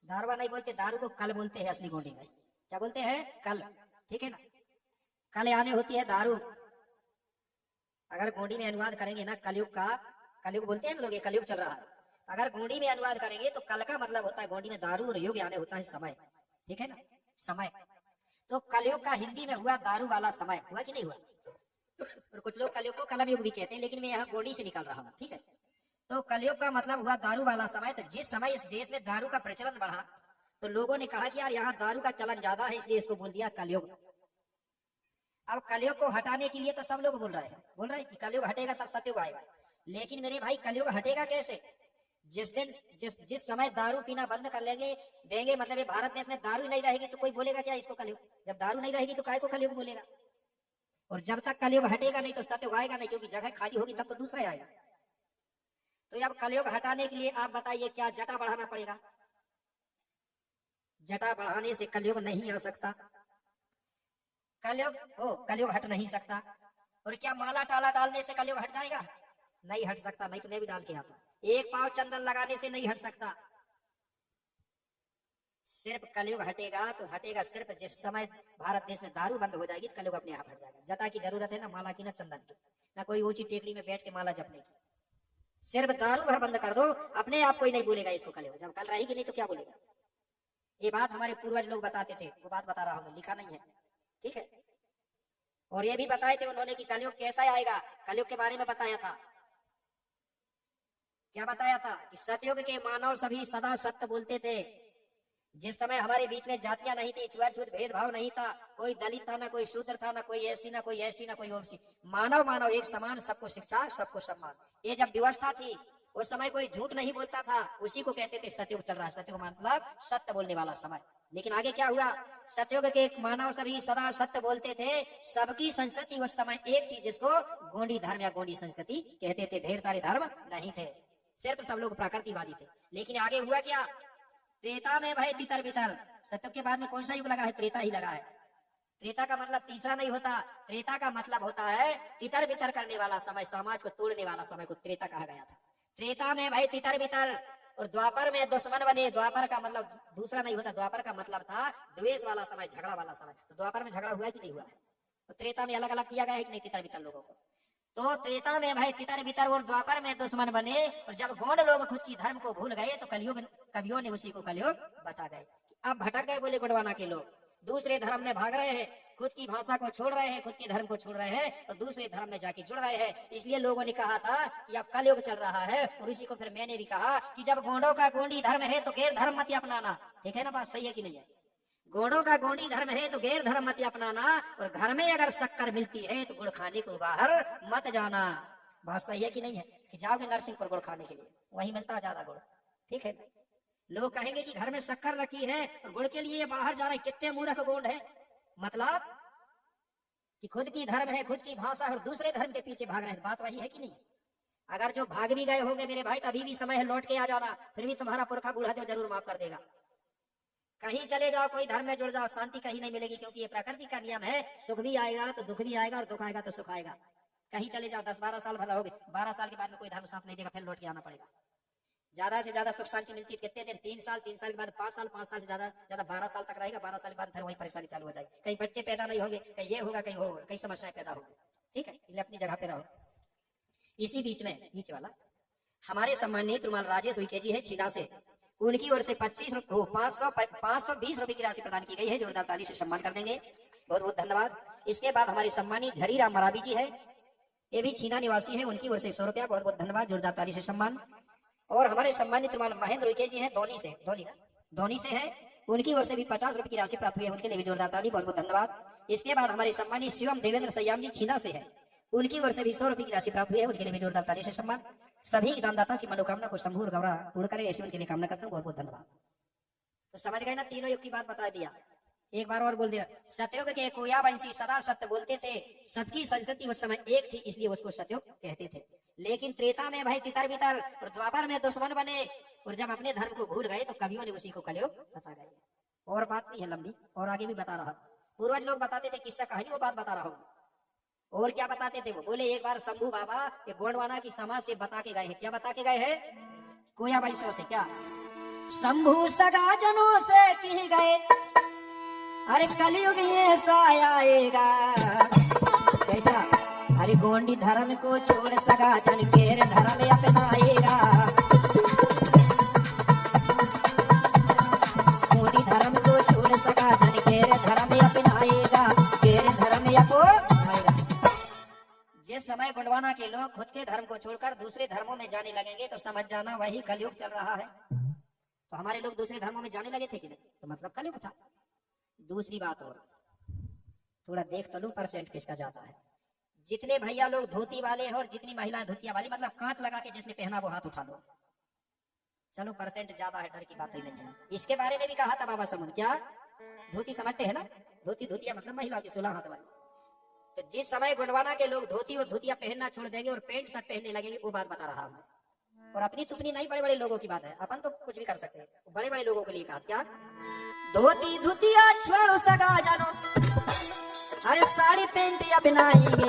दारवा नहीं बोलते, दारू को कल बोलते हैं असली गोंडी में। क्या बोलते हैं? कल। ठीक है ना, कल आने होती है दारू। अगर गोंडी में अनुवाद करेंगे ना कलयुग का, कलयुग बोलते हैं लोग, ये कलयुग चल रहा है, अगर गोंडी में अनुवाद करेंगे तो कल का मतलब होता है गोंडी में दारू, और युग आने होता है समय। ठीक है ना, समय। तो कलयुग का हिंदी में हुआ दारू वाला समय, हुआ कि नहीं हुआ? और कुछ लोग कलयुग को कलम युग भी कहते हैं, लेकिन मैं यहाँ गोंडी से निकाल रहा हूँ। ठीक है, तो कलयुग का मतलब हुआ दारू वाला समय। तो जिस समय इस देश में दारू का प्रचलन बढ़ा तो लोगों ने कहा कि यार यहाँ दारू का चलन ज्यादा है, इसलिए इसको बोल दिया कलयुग। अब कलयुग को हटाने के लिए तो सब लोग बोल रहे हैं कि कलयुग हटेगा तब सतयुग आएगा। लेकिन मेरे भाई कलयुग हटेगा कैसे? जिस समय दारू पीना बंद कर देंगे, मतलब ये भारत देश में दारू नहीं रहेगी तो कोई बोलेगा क्या इसको कलयुग? जब दारू नहीं रहेगी तो काय को कलयुग बोलेगा? और जब तक कलयुग हटेगा नहीं तो सतयुग आएगा नहीं, क्योंकि जगह खाली होगी तब तो दूसरा आएगा। तो अब कलयुग हटाने के लिए आप बताइए क्या जटा बढ़ाना पड़ेगा? जटा बढ़ाने से कलयुग नहीं आ सकता, कलयुग हट नहीं सकता। और क्या माला टाला डालने से कलयुग हट जाएगा? नहीं हट सकता, नहीं तो मैं भी डाल के आता। एक पाव चंदन लगाने से नहीं हट सकता। सिर्फ कलयुग हटेगा तो हटेगा सिर्फ जिस समय भारत देश में दारू बंद हो जाएगी तो कलयुग अपने आप हट जाएगा। जटा की जरूरत है ना माला की, ना चंदन की, ना कोई ऊंची टेकड़ी में बैठ के माला जपने की। सिर्फ दारू भर बंद कर दो, अपने आप कोई नहीं बोलेगा इसको कलयुग। जब कल रहेगी नहीं तो क्या बोलेगा? ये बात हमारे पूर्वज लोग बताते थे, वो बात बता रहा हूं, लिखा नहीं है। ठीक है, और ये भी बताए थे उन्होंने कि कलयुग कैसा आएगा। कलयुग के बारे में बताया था, क्या बताया था कि सतयुग के मानव सभी सदा सत्य बोलते थे। जिस समय हमारे बीच में जातियां नहीं थी, छुआछूत भेदभाव नहीं था, कोई दलित था ना कोई शूद्र था, ना कोई एससी ना कोई एसटी ना कोई ओबीसी, मानव एक समान, सबको शिक्षा सबको सम्मान। ये जब व्यवस्था थी उस समय कोई झूठ नहीं बोलता था, उसी को कहते थे सतयुग चल रहा है। सतयुग मतलब सत्य बोलने वाला समय। लेकिन आगे क्या हुआ? सतयुग के मानव सभी सदा सत्य बोलते थे, सबकी संस्कृति उस समय एक थी जिसको गोंडी धर्म या गोंडी संस्कृति कहते थे। ढेर सारे धर्म नहीं थे, सिर्फ सब लोग प्राकृतिकवादी थे। लेकिन आगे हुआ क्या? त्रेता में भाई तितर बितर। सतयुग के बाद में कौन सा युग लगा है? त्रेता ही लगा है। त्रेता का मतलब तीसरा नहीं होता, त्रेता का मतलब होता है तितर बितर करने वाला समय, समाज को तोड़ने वाला समय को त्रेता कहा गया था। त्रेता में भाई तितर बितर, और द्वापर में दुश्मन बने। द्वापर का मतलब दूसरा नहीं होता, द्वापर का मतलब था द्वेष वाला समय, झगड़ा वाला समय। तो द्वापर में झगड़ा हुआ है कि नहीं हुआ है? तो त्रेता में अलग अलग किया गया है कि नहीं तितर बितर लोगों को? तो त्रेता में भाई तितर बितर और द्वापर में दुश्मन बने, और जब गौंड लोग खुद की धर्म को भूल गए तो कलयुग कवियों ने उसी को कलयुग बता गए। अब भटक गए बोले गोंडवाना के लोग, दूसरे धर्म में भाग रहे हैं, खुद की भाषा को छोड़ रहे हैं, खुद के धर्म को छोड़ रहे हैं और दूसरे धर्म में जाके जुड़ रहे हैं। इसलिए लोगों ने कहा था कि अब कलयुग चल रहा है, और इसी को फिर मैंने भी कहा कि जब गोंडों का गोंडी धर्म है तो गैर धर्म मत अपनाना। ठीक है ना, बात सही है कि नहीं है? गोंडों का गोंडी धर्म है तो गैर धर्म मत अपनाना, और घर में अगर शक्कर मिलती है तो गुड़ खाने को बाहर मत जाना। बात सही है कि नहीं है? कि जाओगे नरसिंहपुर गुड़ खाने के लिए, वहीं मिलता ज्यादा गुड़। ठीक है, लोग कहेंगे कि घर में शक्कर रखी है और गुड़ के लिए बाहर जा रहे, कितने मूर्ख गोंड है। मतलब कि खुद की धर्म है, खुद की भाषा, और दूसरे धर्म के पीछे भाग रहे हैं। बात वही है कि नहीं? अगर जो भाग भी गए होंगे मेरे भाई, तो अभी भी समय है, लौट के आ जाना, फिर भी तुम्हारा पुरखा बूढ़ा देव जरूर माफ कर देगा। कहीं चले जाओ, कोई धर्म में जुड़ जाओ, शांति कहीं नहीं मिलेगी, क्योंकि ये प्रकृति का नियम है। सुख भी आएगा तो दुख भी आएगा, और दुख आएगा तो सुख आएगा। कहीं चले जाओ, 10-12 साल भर रहोगे, 12 साल के बाद में कोई धर्म साथ नहीं देगा, फिर लौट के आना पड़ेगा। ज्यादा से ज्यादा सुख शांति मिलती है कितने दिन? 3 साल, 3 साल के बाद 5 साल, 5 साल से ज्यादा 12 साल तक रहेगा। 12 साल के बाद फिर वही परेशानी चालू हो जाएगी। कहीं बच्चे पैदा नहीं होंगे, कहीं ये होगा, कहीं वो होगा, कई समस्याएं पैदा होगी। ठीक है, इसलिए अपनी जगह पे रहो। इसी बीच में नीचे वाला हमारे सम्मानित रुमाल राजेश उइके जी है छीदा से, उनकी ओर से 520 रुपए की राशि प्रदान की गई है। जोरदार ताली से सम्मान कर देंगे, बहुत बहुत धन्यवाद। इसके बाद हमारे सम्मानित झरीराम मराबी जी है, ये भी छीना निवासी है, उनकी ओर से 100 रुपया, बहुत बहुत धन्यवाद, जोरदार ताली से सम्मान। और हमारे सम्मानित रुमाल महेंद्र उइके जी है, धोनी से है, उनकी ओर से भी 50 रुपए की राशि प्राप्त हुई है, उनके लिए भी जोरदार ताली, बहुत बहुत धन्यवाद। इसके बाद हमारे सम्मानित शिवम देवेंद्र सयाम जी छीना से है, उनकी ओर से भी 100 रुपए की राशि प्राप्त हुई है, उनके लिए भी जोरदार ताली से सम्मान। सभी दानदाता की मनोकामना को शंभू और गौरा पूर्ण करे, ऐसी उनके लिए कामना करता हूँ, बहुत बहुत धन्यवाद। तो समझ गए ना, तीनों युग की बात बता दिया। एक बार और बोल दिया, सतयुग के कोयावंशी सदा सत्य बोलते थे, सबकी संस्कृति उस समय एक थी, इसलिए उसको सतयुग कहते थे। लेकिन त्रेता में भाई तितर बितर, और द्वापर में दुश्मन बने, और जब अपने धर्म को भूल गए तो कवियों ने उसी को कलयुग बता गए। और बात नहीं है लंबी, और आगे भी बता रहा, पूर्वज लोग बताते थे किस्सा कहानी, वो बात बता रहा हूँ। और क्या बताते थे वो? बोले एक बार शंभू बाबा ये गोंडवाना की समाज से बता के गए हैं। क्या बता के गए हैं? कोया वंशों से। क्या शंभू सगा जनों से कह गए, अरे कलयुग ऐसा आएगा कैसा, अरे गोंडी धर्म को छोड़ सगा जन केर धर्म अपनाएगा, गोंडी धर्म को छोड़ सगा जन केर धर्म अपनाएगा, केर धर्म अपनाएगा। जिस समय गोंडवाना के लोग खुद के धर्म को छोड़कर दूसरे धर्मों में जाने लगेंगे तो समझ जाना वही कलयुग चल रहा है। तो हमारे लोग दूसरे धर्मों में जाने लगे थे कि नहीं, तो मतलब कलयुग था। दूसरी बात और थोड़ा देख तो लो परसेंट किसका जाता है। जितने भैया लोग धोती वाले हैं और जितनी महिलाएं धोतिया वाली, मतलब कांच लगा के जिसने पहना वो हाथ उठा लो। चलो परसेंट ज्यादा है, डर की बात ही नहीं है। इसके बारे में भी कहा था बाबा समुन, क्या धोती समझते हैं ना, धोती धोतिया मतलब महिलाओं की 16 हाथ वाली। तो जिस समय गोंडवाना के लोग धोती और धोतिया पहनना छोड़ देंगे और पैंट शर्ट पहनने लगेंगे, वो बात बता रहा हूं। और अपनी तुपनी नहीं, बड़े बड़े लोगों की बात है, अपन तो कुछ भी कर सकते हैं, बड़े बड़े लोगों के लिए कहा क्या, धोती धोतिया छोड़ो सगा जानो, अरे साड़ी पैंट अपनाएंगे,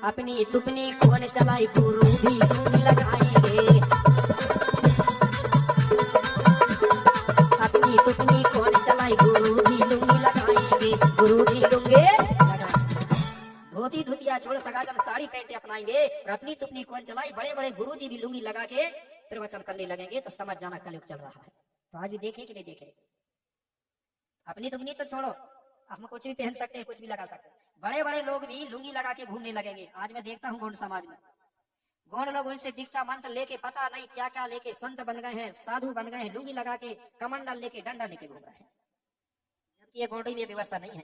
अपनी तुपनी कौन चलाई गुरु भी लगाएंगे, अपनी तुपनी कौन चलाई गुरु भी लुंगी लगाएंगे, गुरु भी लुंगे धोती धोतिया छोड़ सगा जन साड़ी पैंट अपनाएंगे और अपनी तुपनी कौन चलाई, बड़े बड़े गुरुजी भी लुंगी लगा के प्रवचन करने लगेंगे, तो समझ जाना कलयुग चल रहा है। तो आज भी देखे कि नहीं देखे, अपनी तुपनी तो छोड़ो, हम कुछ भी पहन सकते हैं, कुछ भी लगा सकते हैं, बड़े बड़े लोग भी लुंगी लगा के घूमने लगेंगे। आज मैं देखता हूँ गोंड समाज में, गोंड लोग उनसे दीक्षा मंत्र लेके पता नहीं क्या क्या लेके संत बन गए हैं, साधु बन गए हैं, लुंगी लगा के कमंडल लेके डंडा लेके घूम रहे हैं, जबकि ये गोंडी में व्यवस्था नहीं है।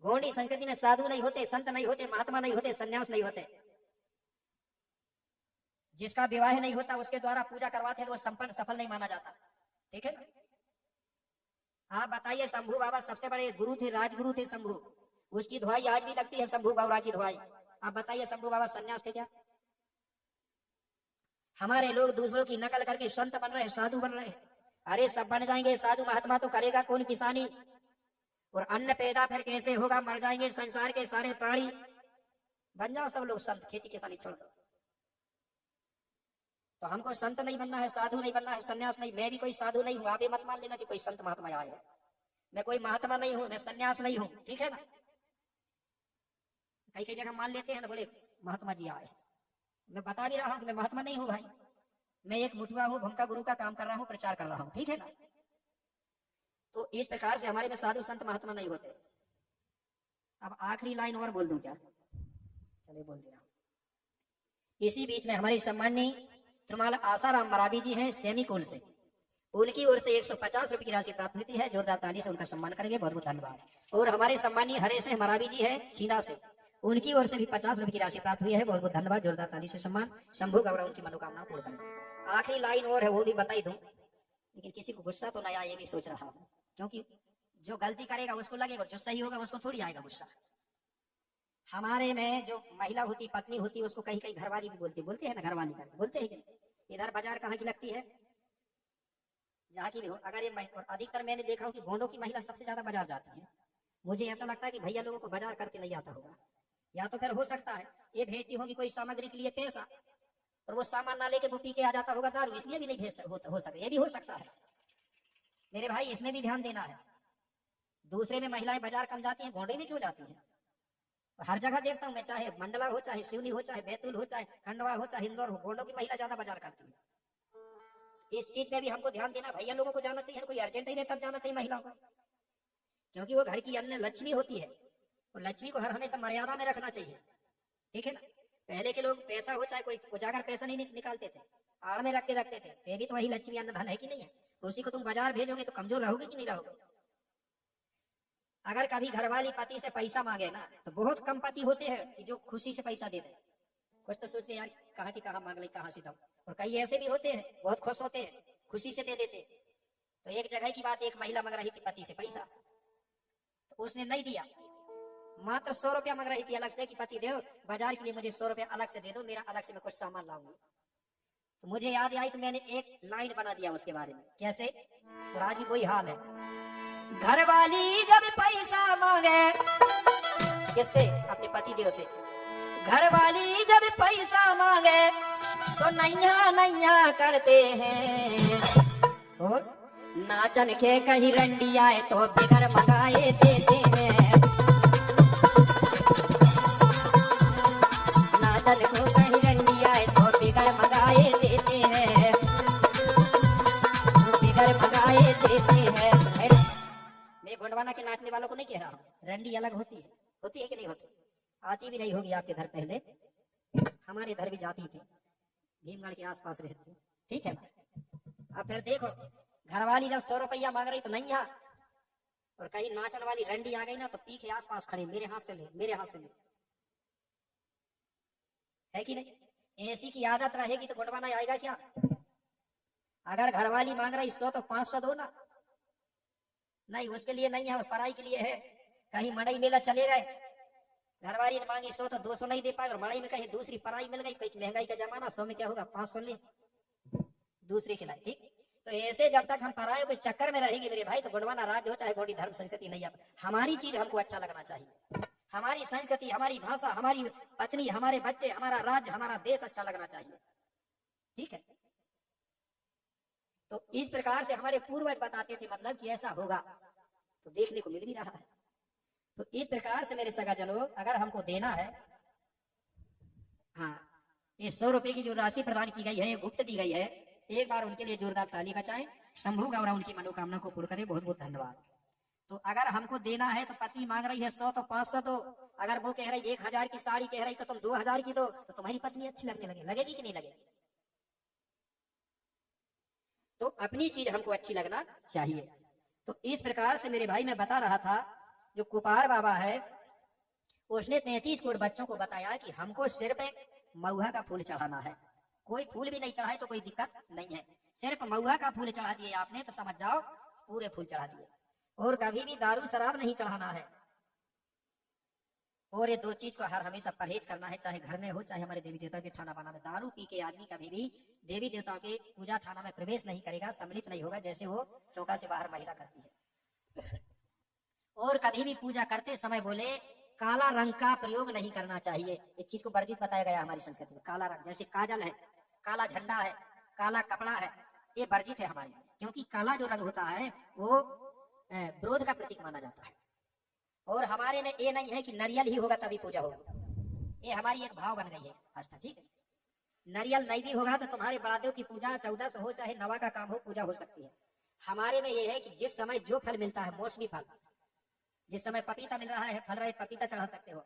गोंडी संस्कृति में साधु नहीं होते, संत नहीं होते, महात्मा नहीं होते, सन्यास नहीं होते। जिसका विवाह नहीं होता उसके द्वारा पूजा करवाते हैं तो वो संपन्न सफल नहीं माना जाता, ठीक है ना। आप बताइए, शंभू बाबा सबसे बड़े गुरु थे, राजगुरु थे शंभू, उसकी धुआई आज भी लगती है, शंभू गौरा की धुआई। आप बताइए शंभू बाबा सन्यास थे क्या? हमारे लोग दूसरों की नकल करके संत बन रहे हैं, साधु बन रहे हैं। अरे सब बन जाएंगे साधु महात्मा, तो करेगा कौन किसानी, और अन्न पैदा फिर कैसे होगा, मर जाएंगे संसार के सारे प्राणी। बन जाओ सब लोग संत, खेती किसानी छोड़ दो। तो हमको संत नहीं बनना है, साधु नहीं बनना है, सन्यास नहीं। मैं भी कोई साधु नहीं हूँ, आप ये मत मान लेना कि कोई संत महात्मा आए हैं। मैं कोई महात्मा नहीं हूँ, मैं सन्यास नहीं हूँ, ठीक है ना। कई कई जगह मान लेते हैं ना बड़े महात्मा जी आए, मैं बता भी रहा हूँ कि मैं महात्मा नहीं हूँ भाई, मैं एक मुठुआ हूँ, भूमिका गुरु का काम कर रहा हूँ, प्रचार कर रहा हूँ, ठीक है ना। तो इस प्रकार से हमारे में साधु संत महात्मा नहीं होते। अब आखिरी लाइन और बोल दूं क्या? चलिए बोल दिया। इसी बीच में हमारे सम्माननीय त्रिमाल आसाराम मरावी जी हैं सेमीकोल से, उनकी ओर से 150 रुपए की राशि प्राप्त हुई है। जोरदार ताली से उनका सम्मान करेंगे, बहुत बहुत धन्यवाद। और हमारे सम्माननीय हरे से मरावी जी है छींदा से, उनकी ओर से भी 50 रुपए की राशि प्राप्त हुई है, बहुत बहुत धन्यवाद। जोरदार ताली से सम्मान। शंभू गौरा उनकी मनोकामना पूर्ण करेंगे। आखिरी लाइन और है, वो भी बताई दूं, लेकिन किसी को गुस्सा तो नहीं आया ये भी सोच रहा हूँ, क्योंकि जो गलती करेगा उसको लगेगा, जो सही होगा उसको थोड़ी आएगा गुस्सा। हमारे में जो महिला होती, पत्नी होती, उसको कहीं कहीं घरवाली भी बोलते हैं ना, घरवाली का बोलते हैं कि इधर बाजार कहाँ की लगती है, जहाँ की भी हो। अगर ये और अधिकतर मैंने देखा हूँ कि गोंडों की महिला सबसे ज्यादा बाजार जाती है। मुझे ऐसा लगता है कि भैया लोगों को बाजार करते नहीं आता होगा, या तो फिर हो सकता है ये भेजती होगी कोई सामग्री के लिए पैसा, और वो सामान ना लेके वो पी के आ जाता होगा दारू, इसलिए भी नहीं भेज हो सकता, ये भी हो सकता है मेरे भाई, इसमें भी ध्यान देना है। दूसरे में महिलाएं बाजार कम जाती हैं, गोंडे में क्यों जाती हैं? और हर जगह देखता हूँ मैं, चाहे मंडला हो, चाहे सिवनी हो, चाहे बैतूल हो, चाहे खंडवा हो, चाहे इंदौर हो, गोंडों की महिला ज्यादा बाजार करती है। इस चीज में भी हमको ध्यान देना, भैया लोगों को जाना चाहिए, कोई अर्जेंट ही नहीं तब जाना चाहिए महिलाओं को, क्योंकि वो घर की अन्य लक्ष्मी होती है, और लक्ष्मी को हर हमेशा मर्यादा में रखना चाहिए, ठीक है ना। पहले के लोग पैसा हो चाहे कोई उजागर पैसा नहीं निकालते थे, आड़ में रखते थे, ये भी तो वही लक्ष्मी अन्न धन है कि नहीं है। उसी को तुम बाजार भेजोगे तो कमजोर रहोगे कि नहीं रहोगे। अगर कभी घरवाली पति से पैसा मांगे ना, तो बहुत कम पति होते हैं कि जो खुशी से पैसा दे दे। कुछ तो सोचते यार कहाँ की कहाँ मांग ली, कहाँ से दो। और कई ऐसे भी होते हैं बहुत खुश होते हैं, खुशी से दे देते। तो एक जगह की बात, एक महिला मांग रही थी पति से पैसा, तो उसने नहीं दिया, मात्र 100 रुपया मांग रही थी अलग से कि पति दो, बाजार के लिए मुझे 100 रुपया अलग से दे दो, मेरा अलग से मैं कुछ सामान लाऊंगी। तो मुझे याद आई तो मैंने एक लाइन बना दिया उसके बारे में, कैसे, और आज भी वही हाल है। घरवाली जब पैसा मांगे, किससे? अपने पति देव से। घर वाली जब पैसा मांगे तो नैया नैया करते हैं, और नाचन के कहीं रंडी आए तो बिगर मंगाए देते हैं। नाचन को कहीं रंडी आए तो बिगर मंगाए देते हैं, बिगर मंगाए देते हैं। मैं गोंडवाना के नाचने वालों को नहीं कह रहा हूँ, रंडी अलग होती है कि नहीं होती? आती भी नहीं होगी आपके घर, पहले हमारे इधर भी जाती थी, भीमगढ़ के आसपास रहती, ठीक है। अब फिर देखो, घरवाली जब 100 रुपया मांग रही तो नहीं है, और कहीं नाचन वाली रंडी आ गई ना तो पी के आसपास खड़े, मेरे हाथ से ले, मेरे हाथ से ले, है कि नहीं? ऐसी की आदत रहेगी तो गोंडवाना आएगा क्या? अगर घरवाली मांग रही 100 तो 500 दो ना, नहीं उसके लिए नहीं है, और पढ़ाई के लिए है। कहीं मड़ई मेला चले गए, घरवाली ने मांगी 100 तो 200 नहीं दे पाए, और मड़ई में कहीं दूसरी पढ़ाई मिल गई, कहीं महंगाई का जमाना, 100 में क्या होगा, 500 ले दूसरी खिलाई, ठीक। तो ऐसे जब तक हम पराये के चक्कर में रहेंगे मेरे भाई, तो गोंडवाना राज्य हो चाहे गोंडी धर्म संस्कृति नहीं, हमारी चीज हमको अच्छा लगना चाहिए, हमारी संस्कृति, हमारी भाषा, हमारी पत्नी, हमारे बच्चे, हमारा राज्य, हमारा देश अच्छा लगना चाहिए, ठीक है। तो इस प्रकार से हमारे पूर्वज बताते थे, मतलब कि ऐसा होगा, तो देखने को मिल भी रहा है। तो इस प्रकार से मेरे सगाजनों, अगर हमको देना है, हाँ, ये 100 रुपए की जो राशि प्रदान की गई है, गुप्त दी गई है, एक बार उनके लिए जोरदार ताली बजाएं। शंभू गौरा उनकी मनोकामना को पूर्ण करे, बहुत बहुत धन्यवाद। तो अगर हमको देना है तो पत्नी मांग रही है 100 तो 500 दो, अगर वो कह रही 1000 की साड़ी कह रही तो तुम 2000 की दो, तो तुम्हारी पत्नी अच्छी लगने लगे, लगेगी कि नहीं लगेगी? तो अपनी चीज हमको अच्छी लगना चाहिए। तो इस प्रकार से मेरे भाई मैं बता रहा था, जो कुपार बाबा है उसने 33 करोड़ बच्चों को बताया कि हमको सिर्फ महुआ का फूल चढ़ाना है, कोई फूल भी नहीं चढ़ाए तो कोई दिक्कत नहीं है, सिर्फ महुआ का फूल चढ़ा दिए आपने तो समझ जाओ पूरे फूल चढ़ा दिए। और कभी भी दारू शराब नहीं चढ़ाना है, और ये 2 चीज को हर हमेशा परहेज करना है, चाहे घर में हो चाहे हमारे देवी देवताओं के ठाना बाना में। दारू पी के आदमी कभी भी देवी देवताओं के पूजा ठाना में प्रवेश नहीं करेगा, सम्मिलित नहीं होगा, जैसे वो चौका से बाहर महिला करती है। और कभी भी पूजा करते समय बोले काला रंग का प्रयोग नहीं करना चाहिए, इस चीज को वर्जित बताया गया हमारी संस्कृति में। काला रंग जैसे काजल है, काला झंडा है, काला कपड़ा है, ये वर्जित है हमारे, क्योंकि काला जो रंग होता है वो विरोध का प्रतीक माना जाता है। और हमारे में ये नहीं है कि नारियल ही होगा तभी पूजा होगी, ये हमारी एक भाव बन गई है आस्था, ठीक है। नारियल नहीं भी होगा तो तुम्हारे बड़ादेव की पूजा 1400 हो चाहे नवा का काम हो, पूजा हो सकती है। हमारे में ये है कि जिस समय जो फल मिलता है, मौसमी फल, जिस समय पपीता मिल रहा है, फल रहे पपीता चढ़ा सकते हो,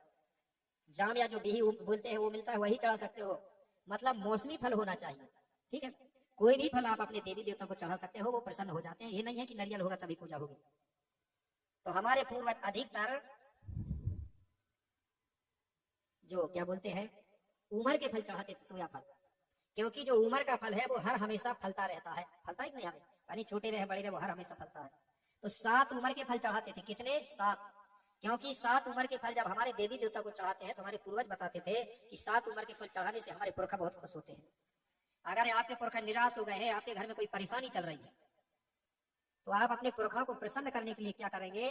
जाम या जो बिही बोलते हैं वो मिलता है वही चढ़ा सकते हो, मतलब मौसमी फल होना चाहिए, ठीक है। कोई भी फल आप अपने देवी देवता को चढ़ा सकते हो, वो प्रसन्न हो जाते हैं, ये नहीं है कि नारियल होगा तभी पूजा होगी। तो हमारे पूर्वज अधिकतर जो क्या बोलते हैं उमर के फल चढ़ाते थे, तोया फल, क्योंकि जो उमर का फल है वो हर हमेशा फलता रहता है, फलता ही नहीं हमें, यानी छोटे रहे बड़े रहे वो हर हमेशा फलता है। तो 7 उमर के फल चढ़ाते थे, कितने? 7, क्योंकि 7 उमर के फल जब हमारे देवी देवता को चढ़ाते हैं तो हमारे पूर्वज बताते थे कि 7 उमर के फल चढ़ाने से हमारे पुरखा बहुत खुश होते हैं। अगर आपके पुरखा निराश हो गए हैं, आपके घर में कोई परेशानी चल रही है, तो आप अपने पुरखा को प्रसन्न करने के लिए क्या करेंगे,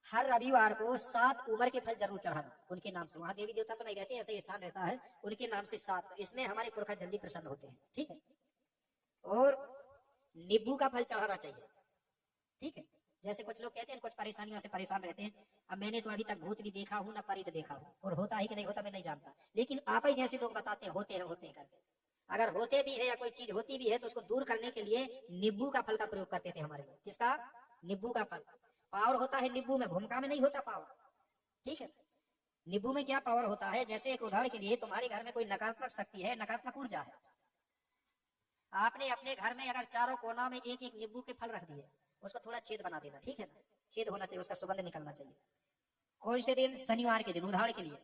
हर रविवार को 7 उमर के फल जरूर चढ़ाना उनके नाम से। वहां देवी देवता तो नहीं रहते, ऐसे स्थान रहता है, उनके नाम से 7, इसमें हमारे पुरखा जल्दी प्रसन्न होते हैं, ठीक है। और नींबू का फल चढ़ाना चाहिए, ठीक है। जैसे कुछ लोग कहते हैं कुछ परेशानियों से परेशान रहते हैं, अब मैंने तो अभी तक भूत भी देखा हूं ना परित देखा हूं, और होता है कि नहीं होता मैं नहीं जानता, लेकिन आप ही जैसे लोग बताते हैं होते हैं करके। अगर होते भी है या कोई चीज होती भी है तो उसको दूर करने के लिए नींबू का फल का प्रयोग करते थे हमारे लोग। किसका? नींबू का फल। पावर होता है नींबू में, भूमिका में नहीं होता पावर, ठीक है। नींबू में क्या पावर होता है, जैसे एक उदाहरण के लिए तुम्हारे घर में कोई नकारात्मक शक्ति है, नकारात्मक ऊर्जा है, आपने अपने घर में अगर चारों कोना में एक एक नींबू के फल रख दिए, उसको थोड़ा छेद बना देना, ठीक है ना, छेद होना चाहिए, उसका सुगंध निकलना चाहिए। कौन से दिन? शनिवार के दिन, उदाहरण के लिए।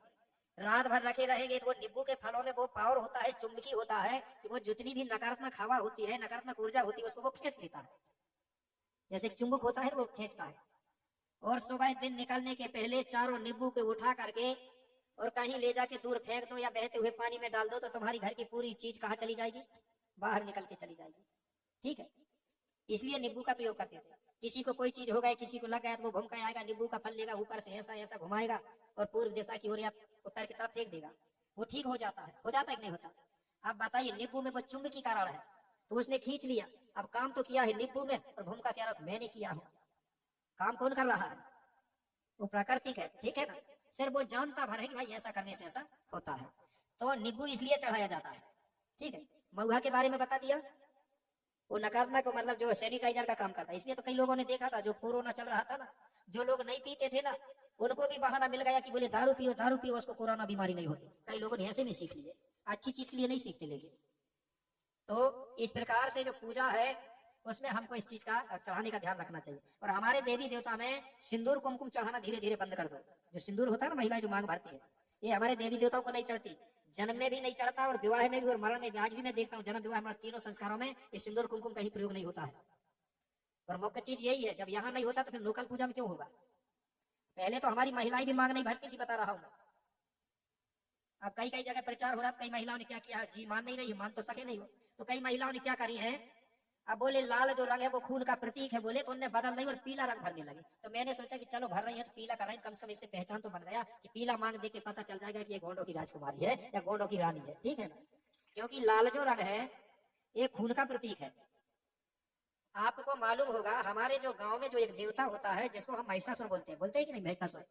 रात भर रखे रहेंगे तो वो नींबू के फलों में वो पावर होता है, चुंबकी होता है, कि वो जितनी भी नकारात्मक हवा होती है, नकारात्मक ऊर्जा होती है, उसको वो खींच लेता है, जैसे चुंबक होता है वो खींचता है। और सुबह दिन निकलने के पहले चारों नींबू के उठा करके और कहीं ले जाके दूर फेंक दो या बहते हुए पानी में डाल दो, तो तुम्हारी घर की पूरी चीज कहाँ चली जाएगी? बाहर निकल के चली जाएगी, ठीक है। इसलिए नींबू का प्रयोग करते थे। किसी को कोई चीज हो गई, किसी को लग गया तो वो घूम के आएगा, नींबू का फल लेगा, ऊपर से ऐसा ऐसा घुमाएगा और पूर्व दिशा की ओर या उत्तर की तरफ फेंक देगा, वो ठीक हो जाता है। हो जाता है कि नहीं होता? आप बताइए, नींबू में वो चुंबकीय कारण है तो उसने खींच लिया, अब काम तो किया है नींबू में, और घूम का कह रहा मैंने किया हूं। काम कौन कर रहा है? वो प्राकृतिक है, ठीक है ना। सिर्फ वो जानता भर है कि भाई ऐसा करने से ऐसा होता है, तो नींबू इसलिए चढ़ाया जाता है, ठीक है। महुआ के बारे में बता दिया, वो नकारात्मक मतलब जो सैनिटाइजर का काम करता है। इसलिए तो कई लोगों ने देखा था, जो कोरोना चल रहा था ना, जो लोग नहीं पीते थे ना, उनको भी बहाना मिल गया कि बोले दारू पियो, उसको कोरोना बीमारी नहीं होती। कई लोगों ने ऐसे में सीख लिए, अच्छी चीज के लिए नहीं सीखते। लेकिन तो इस प्रकार से जो पूजा है उसमें हमको इस चीज का चढ़ाने का ध्यान रखना चाहिए। और हमारे देवी देवता में सिंदूर कुमकुम चढ़ाना धीरे धीरे बंद कर दो। जो सिंदूर होता है ना, महिलाएं जो मांग भरती है, ये हमारे देवी देवताओं को नहीं चढ़ती, जन्म में भी नहीं चढ़ता और विवाह में भी और मरण में भी। आज भी मैं देखता हूँ जन्म विवाह मरण तीनों संस्कारों में ये सिंदूर कुमकुम का ही प्रयोग नहीं होता है। और मुख्य चीज यही है, जब यहाँ नहीं होता तो फिर लोकल पूजा में क्यों होगा? पहले तो हमारी महिलाएं भी मांग नहीं भरती थी, बता रहा हूँ। अब कई कई जगह प्रचार हो रहा था, कई महिलाओं ने क्या किया, जी मान नहीं रही, मान तो सके नहीं हो, तो कई महिलाओं ने क्या करी है, अब बोले लाल जो रंग है वो खून का प्रतीक है, बोले तो उन्हें बदल नहीं और पीला रंग भरने लगे। तो मैंने सोचा कि चलो भर रही है तो पीला कर रही है, कम से कम इससे पहचान तो बन गया कि पीला मांग देख के पता चल जाएगा कि ये गोंडों की राजकुमारी है या गोंडों की रानी है, ठीक है ना। क्योंकि लाल जो रंग है ये खून का प्रतीक है। आपको मालूम होगा, हमारे जो गांव में जो एक देवता होता है जिसको हम महिषासुर बोलते हैं कि नहीं? महिषासुर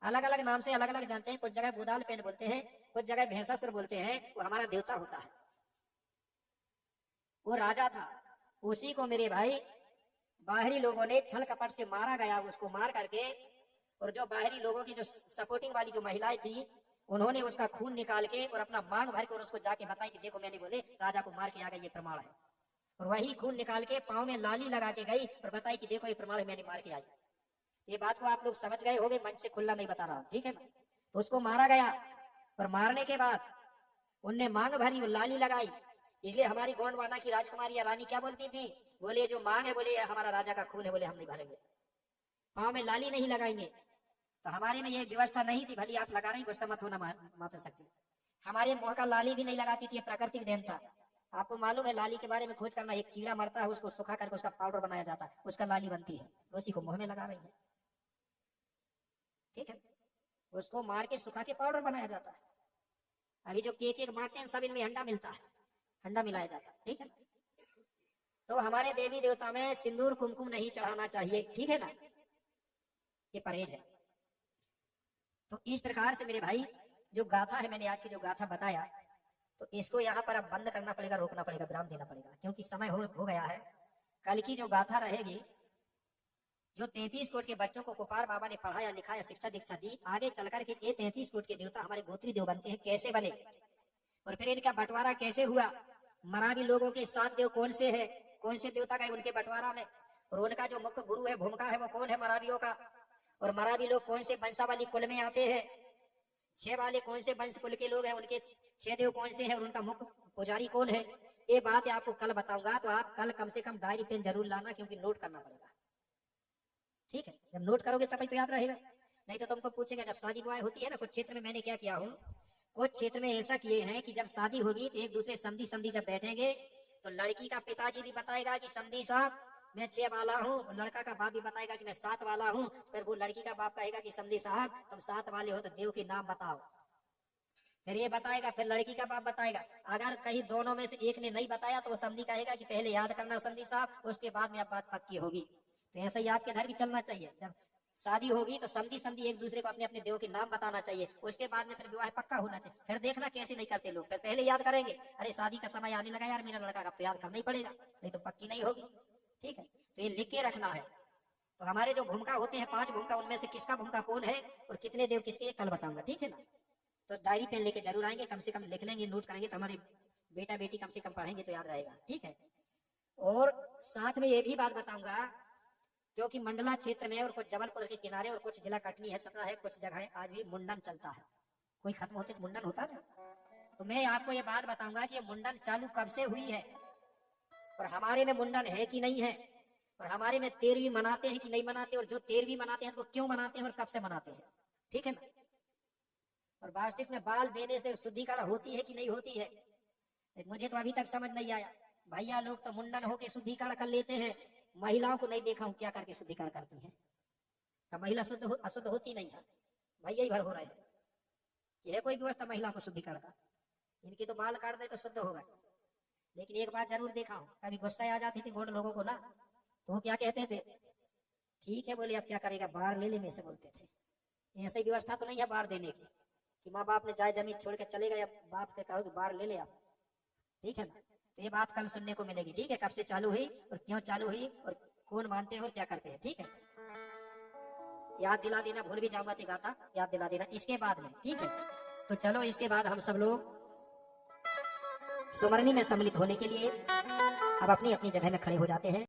अलग अलग नाम से अलग अलग जानते हैं, कुछ जगह बुदाल पेन बोलते हैं, कुछ जगह भैंसासुर बोलते हैं। वो हमारा देवता होता है, वो राजा था। उसी को मेरे भाई बाहरी लोगों ने छल कपट से मारा गया। उसको मार करके, और जो बाहरी लोगों की जो सपोर्टिंग वाली जो महिलाएं थी, उन्होंने उसका खून निकाल के और अपना मांग भर के और उसको जाके बताई कि देखो मैंने बोले राजा को मार के आ गई, ये प्रमाण है। और वही खून निकाल के पाँव में लाली लगा के गई और बताई कि देखो ये प्रमाण है, मैंने मार के आई। ये बात को आप लोग समझ गए होंगे, मंच से खुला नहीं बता रहा हूँ, ठीक है ना। तो उसको मारा गया और मारने के बाद उनने मांग भरी और लाली लगाई। इसलिए हमारी गोंडवाना की राजकुमारी या रानी क्या बोलती थी, बोले जो मांग है, बोले हमारा राजा का खून है, बोले हम नहीं भरेंगे, पाँव में लाली नहीं लगाएंगे। तो हमारे में ये व्यवस्था नहीं थी, भली आप लगा रही, गुस्सा मत होना माता शक्ति। हमारे मुंह का लाली भी नहीं लगाती थी, प्राकृतिक देन था। आपको मालूम है लाली के बारे में खोज करना, एक कीड़ा मरता है उसको सुखा करके उसका पाउडर बनाया जाता है, उसका लाली बनती है, उसी को मुंह में लगा रही है, ठीक है। उसको मार के सुखा के पाउडर बनाया जाता है। अभी जो केक बांटते हैं सब इनमें अंडा मिलता है, अंडा मिलाया जाता है, ठीक है। तो हमारे देवी देवता में सिंदूर कुमकुम नहीं चढ़ाना चाहिए, ठीक है ना, ये परहेज है। तो इस प्रकार से मेरे भाई जो गाथा है, मैंने आज की जो गाथा बताया, तो इसको यहाँ पर अब बंद करना पड़ेगा, रोकना पड़ेगा, विराम देना पड़ेगा, क्योंकि समय हो गया है। कल की जो गाथा रहेगी, जो 33 कोट के बच्चों को कुपार बाबा ने पढ़ाया लिखाया शिक्षा दीक्षा दी, आगे चल करके ये 33 कोट के देवता हमारे गोत्री देव बनते हैं, कैसे बने और फिर इनका बंटवारा कैसे हुआ, मराठी लोगों के 7 देव कौन से है, कौन से देवता का उनके बंटवारा में, और उनका जो मुख्य गुरु है भूमिका है वो कौन है मराठियों का, और मराठी लोग कौन से वंशावली कुल में आते हैं, 6 वाले कौन से वंश कुल के लोग हैं, उनके 6 देव कौन से हैं और उनका मुख्य पुजारी कौन है। ये बात आपको कल बताऊंगा, तो आप कल कम से कम डायरी पेन जरूर लाना, क्योंकि नोट करना पड़ेगा, ठीक है। जब नोट करोगे तभी तो याद रहेगा, नहीं तो तुमको पूछेगा। जब शादी विवाह होती है ना, कुछ क्षेत्र में मैंने क्या किया हूँ, कुछ क्षेत्र में ऐसा किए हैं कि जब शादी होगी तो एक दूसरे समधी समधी जब बैठेंगे तो लड़की का पिताजी भी बताएगा कि समधी साहब मैं 6 वाला हूँ, लड़का का बाप भी बताएगा कि मैं 7 वाला हूँ। फिर वो लड़की का बाप कहेगा कि समधी साहब तुम 7 वाले हो तो देव के नाम बताओ, फिर ये बताएगा, फिर लड़की का बाप बताएगा। अगर कहीं दोनों में से एक ने नहीं बताया तो वो समधी कहेगा कि पहले याद करना समधी साहब, उसके बाद में अब बात पक्की होगी। तो ऐसा ही आपके घर भी चलना चाहिए, जब शादी होगी तो समधी समधी एक दूसरे को अपने अपने देव के नाम बताना चाहिए, उसके बाद में फिर विवाह पक्का होना चाहिए। फिर देखना कैसे नहीं करते लोग, फिर पहले याद करेंगे, अरे शादी का समय आने लगा यार, मेरा लड़का का तो याद करना ही पड़ेगा, नहीं तो पक्की नहीं होगी, ठीक है। तो ये लिख के रखना है। तो हमारे जो भूमिका होते हैं 5 भूमिका, उनमें से किसका भूमिका कौन है और कितने देव किसके, कल बताऊंगा, ठीक है ना। तो डायरी पेन लेके जरूर आएंगे, कम से कम लिख लेंगे, नोट करेंगे, तो हमारे बेटा बेटी कम से कम पढ़ेंगे तो याद रहेगा, ठीक है। और साथ में ये भी बात बताऊंगा, क्योंकि मंडला क्षेत्र में और कुछ जबलपुर के किनारे और कुछ जिला कटनी है, सतना है, कुछ जगह आज भी मुंडन चलता है, कोई खत्म होते तो मुंडन होता ना। तो मैं आपको ये बात बताऊंगा कि ये मुंडन चालू कब से हुई है और हमारे में मुंडन है कि नहीं है, और हमारे में 13वीं मनाते हैं कि नहीं मनाते, और जो 13वीं मनाते हैं तो क्यों मनाते हैं और कब से मनाते हैं, ठीक है ना। और वास्तविक में बाल देने से शुद्धिकरण होती है कि नहीं होती है, मुझे तो अभी तक समझ नहीं आया। भैया लोग तो मुंडन होके शुद्धिकरण कर लेते हैं, महिलाओं को नहीं देखा हूं क्या करके शुद्धिकरण करती हैं। का महिला अशुद्ध होती नहीं है, भाई यही भर हो रहे हैं। यह कोई व्यवस्था महिलाओं को शुद्धिकरण का? इनकी तो बाल काट दे तो शुद्ध होगा। लेकिन एक बात जरूर देखा हूं, कभी गुस्सा आ जाती थी गोंड लोगों को ना, तो वो क्या कहते थे, ठीक है बोले अब क्या करेगा, बाहर ले ले में से बोलते थे। ऐसी व्यवस्था तो नहीं है बाहर देने की कि माँ बाप ने जाए जमीन छोड़ के चले गए, बाप से कहो कि बाहर ले ले आप, ठीक है ना। तो ये बात कल सुनने को मिलेगी, ठीक है, कब से चालू हुई और क्यों चालू हुई और कौन मानते हैं और क्या करते हैं, ठीक है। याद दिला देना, भूल भी जाऊंगा तो गाता याद दिला देना इसके बाद में, ठीक है। तो चलो इसके बाद हम सब लोग सुमरनी में सम्मिलित होने के लिए अब अपनी अपनी जगह में खड़े हो जाते हैं।